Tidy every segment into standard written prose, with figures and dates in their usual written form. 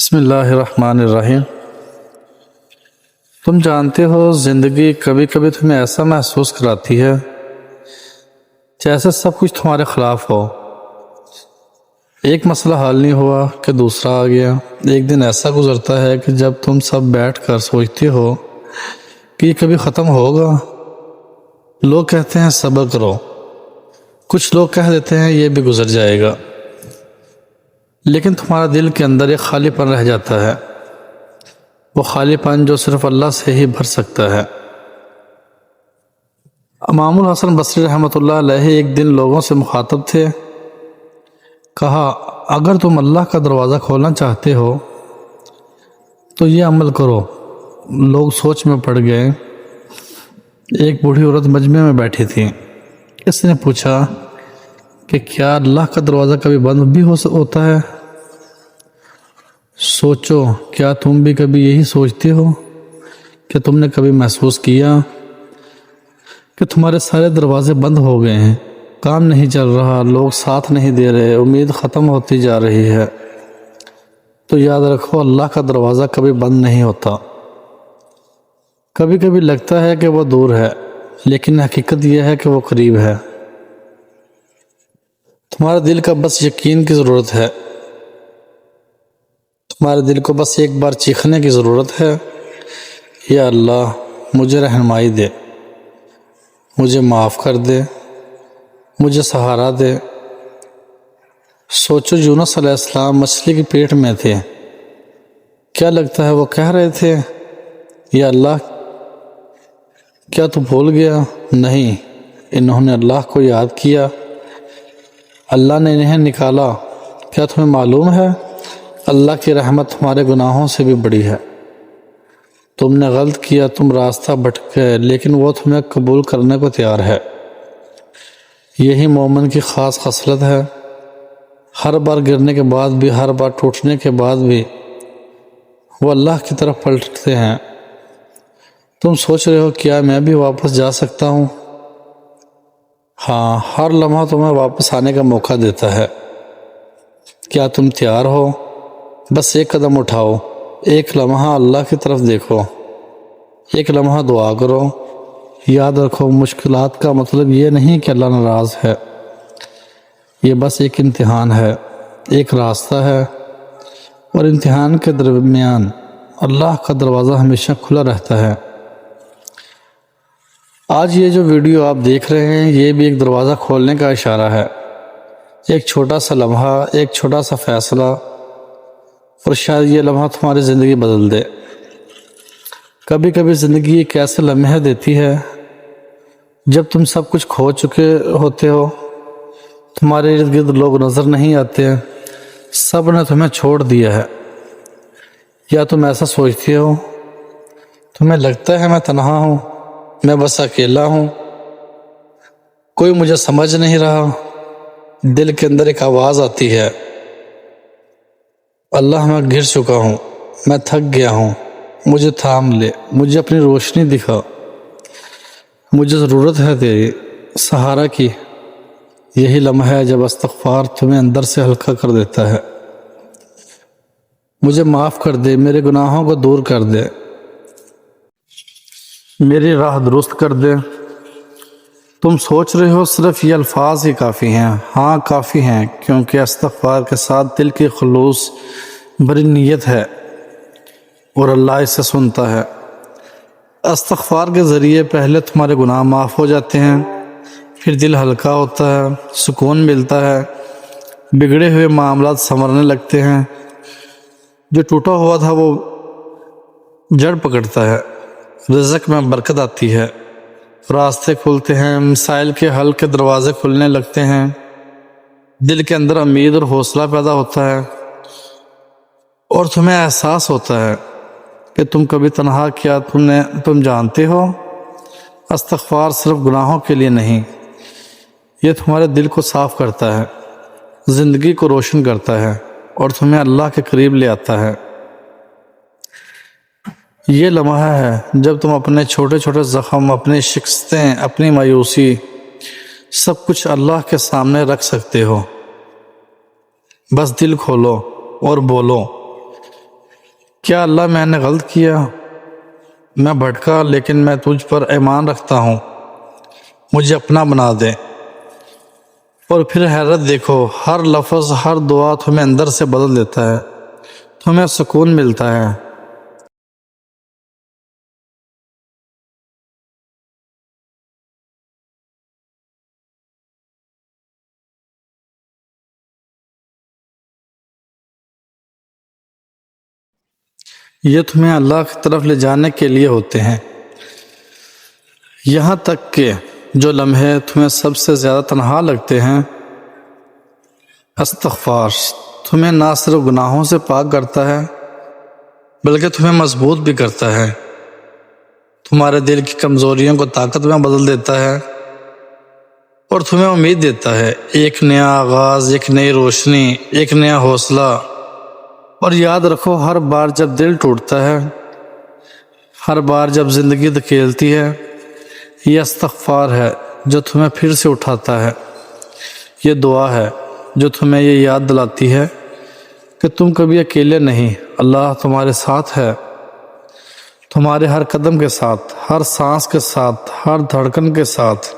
بسم اللہ الرحمن الرحیم۔ تم جانتے ہو زندگی کبھی کبھی تمہیں ایسا محسوس کراتی ہے جیسے سب کچھ تمہارے خلاف ہو۔ ایک مسئلہ حل نہیں ہوا کہ دوسرا آ گیا۔ ایک دن ایسا گزرتا ہے کہ جب تم سب بیٹھ کر سوچتے ہو کہ یہ کبھی ختم ہوگا۔ لوگ کہتے ہیں صبر کرو، کچھ لوگ کہہ دیتے ہیں یہ بھی گزر جائے گا، لیکن تمہارا دل کے اندر ایک خالی پن رہ جاتا ہے، وہ خالی پن جو صرف اللہ سے ہی بھر سکتا ہے۔ امام الحسن بصری رحمۃ اللہ علیہ ایک دن لوگوں سے مخاطب تھے۔ کہا، اگر تم اللہ کا دروازہ کھولنا چاہتے ہو تو یہ عمل کرو۔ لوگ سوچ میں پڑ گئے۔ ایک بوڑھی عورت مجمع میں بیٹھی تھی۔ اس نے پوچھا کہ کیا اللہ کا دروازہ کبھی بند بھی ہوتا ہے؟ سوچو، کیا تم بھی کبھی یہی سوچتے ہو کہ تم نے کبھی محسوس کیا کہ تمہارے سارے دروازے بند ہو گئے ہیں، کام نہیں چل رہا، لوگ ساتھ نہیں دے رہے، امید ختم ہوتی جا رہی ہے؟ تو یاد رکھو، اللہ کا دروازہ کبھی بند نہیں ہوتا۔ کبھی کبھی لگتا ہے کہ وہ دور ہے، لیکن حقیقت یہ ہے کہ وہ قریب ہے۔ تمہارے دل کا بس یقین کی ضرورت ہے، تمہارے دل کو بس ایک بار چیخنے کی ضرورت ہے، یا اللہ مجھے رہنمائی دے، مجھے معاف کر دے، مجھے سہارا دے۔ سوچو، یونس علیہ السلام مچھلی کی پیٹ میں تھے، کیا لگتا ہے وہ کہہ رہے تھے یا اللہ کیا تو بھول گیا؟ نہیں، انہوں نے اللہ کو یاد کیا، اللہ نے انہیں نکالا۔ کیا تمہیں معلوم ہے اللہ کی رحمت تمہارے گناہوں سے بھی بڑی ہے؟ تم نے غلط کیا، تم راستہ بھٹک گئے، لیکن وہ تمہیں قبول کرنے کو تیار ہے۔ یہی مومن کی خاص خصلت ہے۔ ہر بار گرنے کے بعد بھی، ہر بار ٹوٹنے کے بعد بھی وہ اللہ کی طرف پلٹتے ہیں۔ تم سوچ رہے ہو کیا میں بھی واپس جا سکتا ہوں؟ ہاں، ہر لمحہ تمہیں واپس آنے کا موقع دیتا ہے۔ کیا تم تیار ہو؟ بس ایک قدم اٹھاؤ، ایک لمحہ اللہ کی طرف دیکھو، ایک لمحہ دعا کرو۔ یاد رکھو، مشکلات کا مطلب یہ نہیں کہ اللہ ناراض ہے، یہ بس ایک امتحان ہے، ایک راستہ ہے، اور امتحان کے درمیان اللہ کا دروازہ ہمیشہ کھلا رہتا ہے۔ آج یہ جو ویڈیو آپ دیکھ رہے ہیں، یہ بھی ایک دروازہ کھولنے کا اشارہ ہے۔ ایک چھوٹا سا لمحہ، ایک چھوٹا سا فیصلہ، اور شاید یہ لمحہ تمہاری زندگی بدل دے۔ کبھی کبھی زندگی ایک ایسے لمحے دیتی ہے جب تم سب کچھ کھو چکے ہوتے ہو، تمہارے ارد گرد لوگ نظر نہیں آتے، سب نے تمہیں چھوڑ دیا ہے۔ یا تم ایسا سوچتے ہو، تمہیں لگتا ہے میں تنہا ہوں، میں بس اکیلا ہوں، کوئی مجھے سمجھ نہیں رہا۔ دل کے اندر ایک آواز آتی ہے، اللہ میں گر چکا ہوں، میں تھک گیا ہوں، مجھے تھام لے، مجھے اپنی روشنی دکھا، مجھے ضرورت ہے تیری سہارا کی۔ یہی لمحہ ہے جب استغفار تمہیں اندر سے ہلکا کر دیتا ہے۔ مجھے معاف کر دے، میرے گناہوں کو دور کر دے، میری راہ درست کر دے۔ تم سوچ رہے ہو صرف یہ الفاظ ہی کافی ہیں۔ ہاں کافی ہیں، کیونکہ استغفار کے ساتھ دل کی خلوص بڑی نیت ہے اور اللہ اسے سنتا ہے۔ استغفار کے ذریعے پہلے تمہارے گناہ معاف ہو جاتے ہیں، پھر دل ہلکا ہوتا ہے، سکون ملتا ہے، بگڑے ہوئے معاملات سنورنے لگتے ہیں، جو ٹوٹا ہوا تھا وہ جڑ پکڑتا ہے، رزق میں برکت آتی ہے، راستے کھلتے ہیں، مسائل کے حل کے دروازے کھلنے لگتے ہیں، دل کے اندر امید اور حوصلہ پیدا ہوتا ہے، اور تمہیں احساس ہوتا ہے کہ تم کبھی تنہا کیا تم جانتے ہو، استغفار صرف گناہوں کے لیے نہیں، یہ تمہارے دل کو صاف کرتا ہے، زندگی کو روشن کرتا ہے، اور تمہیں اللہ کے قریب لے آتا ہے۔ یہ لمحہ ہے جب تم اپنے چھوٹے چھوٹے زخم، اپنی شکستیں، اپنی مایوسی، سب کچھ اللہ کے سامنے رکھ سکتے ہو۔ بس دل کھولو اور بولو، کیا اللہ میں نے غلط کیا، میں بھٹکا لیکن میں تجھ پر ایمان رکھتا ہوں، مجھے اپنا بنا دے۔ اور پھر حیرت دیکھو، ہر لفظ ہر دعا تمہیں اندر سے بدل دیتا ہے، تمہیں سکون ملتا ہے۔ یہ تمہیں اللہ کی طرف لے جانے کے لیے ہوتے ہیں، یہاں تک کہ جو لمحے تمہیں سب سے زیادہ تنہا لگتے ہیں، استغفار تمہیں نہ صرف گناہوں سے پاک کرتا ہے بلکہ تمہیں مضبوط بھی کرتا ہے، تمہارے دل کی کمزوریوں کو طاقت میں بدل دیتا ہے اور تمہیں امید دیتا ہے، ایک نیا آغاز، ایک نئی روشنی، ایک نیا حوصلہ۔ اور یاد رکھو، ہر بار جب دل ٹوٹتا ہے، ہر بار جب زندگی دھکیلتی ہے، یہ استغفار ہے جو تمہیں پھر سے اٹھاتا ہے، یہ دعا ہے جو تمہیں یہ یاد دلاتی ہے کہ تم کبھی اکیلے نہیں، اللہ تمہارے ساتھ ہے، تمہارے ہر قدم کے ساتھ، ہر سانس کے ساتھ، ہر دھڑکن کے ساتھ۔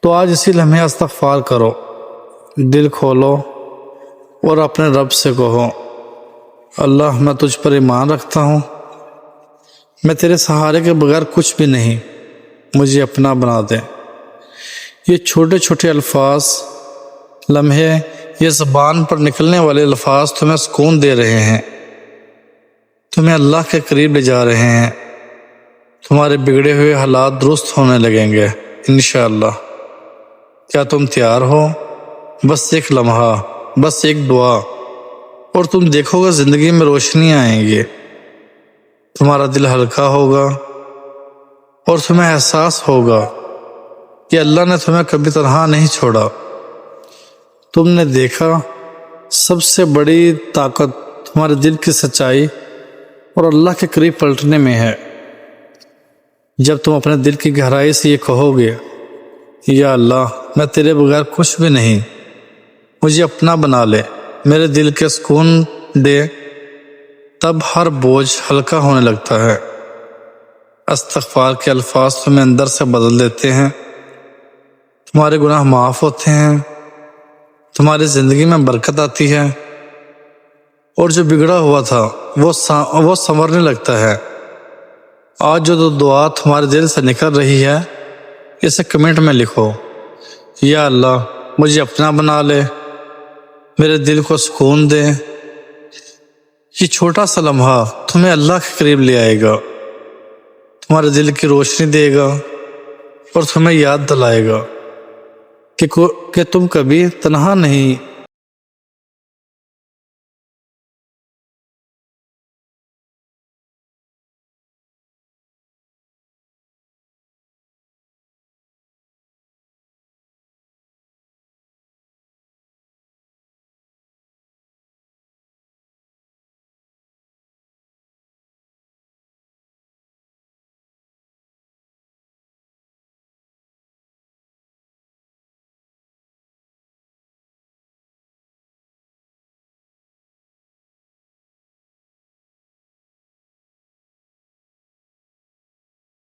تو آج اسی لمحے استغفار کرو، دل کھولو اور اپنے رب سے کہو، اللہ میں تجھ پر ایمان رکھتا ہوں، میں تیرے سہارے کے بغیر کچھ بھی نہیں، مجھے اپنا بنا دے۔ یہ چھوٹے چھوٹے الفاظ، لمحے، یہ زبان پر نکلنے والے الفاظ تمہیں سکون دے رہے ہیں، تمہیں اللہ کے قریب لے جا رہے ہیں، تمہارے بگڑے ہوئے حالات درست ہونے لگیں گے انشاءاللہ۔ کیا تم تیار ہو؟ بس ایک لمحہ، بس ایک دعا، اور تم دیکھو گے زندگی میں روشنی آئیں گی، تمہارا دل ہلکا ہوگا اور تمہیں احساس ہوگا کہ اللہ نے تمہیں کبھی تنہا نہیں چھوڑا۔ تم نے دیکھا، سب سے بڑی طاقت تمہارے دل کی سچائی اور اللہ کے قریب پلٹنے میں ہے۔ جب تم اپنے دل کی گہرائی سے یہ کہو گے، یا اللہ میں تیرے بغیر کچھ بھی نہیں، مجھے اپنا بنا لے، میرے دل کے سکون دے، تب ہر بوجھ ہلکا ہونے لگتا ہے۔ استغفار کے الفاظ تمہیں اندر سے بدل دیتے ہیں، تمہارے گناہ معاف ہوتے ہیں، تمہاری زندگی میں برکت آتی ہے، اور جو بگڑا ہوا تھا وہ سنورنے لگتا ہے۔ آج جو دعا تمہارے دل سے نکل رہی ہے، اسے کمنٹ میں لکھو، یا اللہ مجھے اپنا بنا لے، میرے دل کو سکون دے۔ یہ چھوٹا سا لمحہ تمہیں اللہ کے قریب لے آئے گا، تمہارے دل کی روشنی دے گا اور تمہیں یاد دلائے گا کہ تم کبھی تنہا نہیں،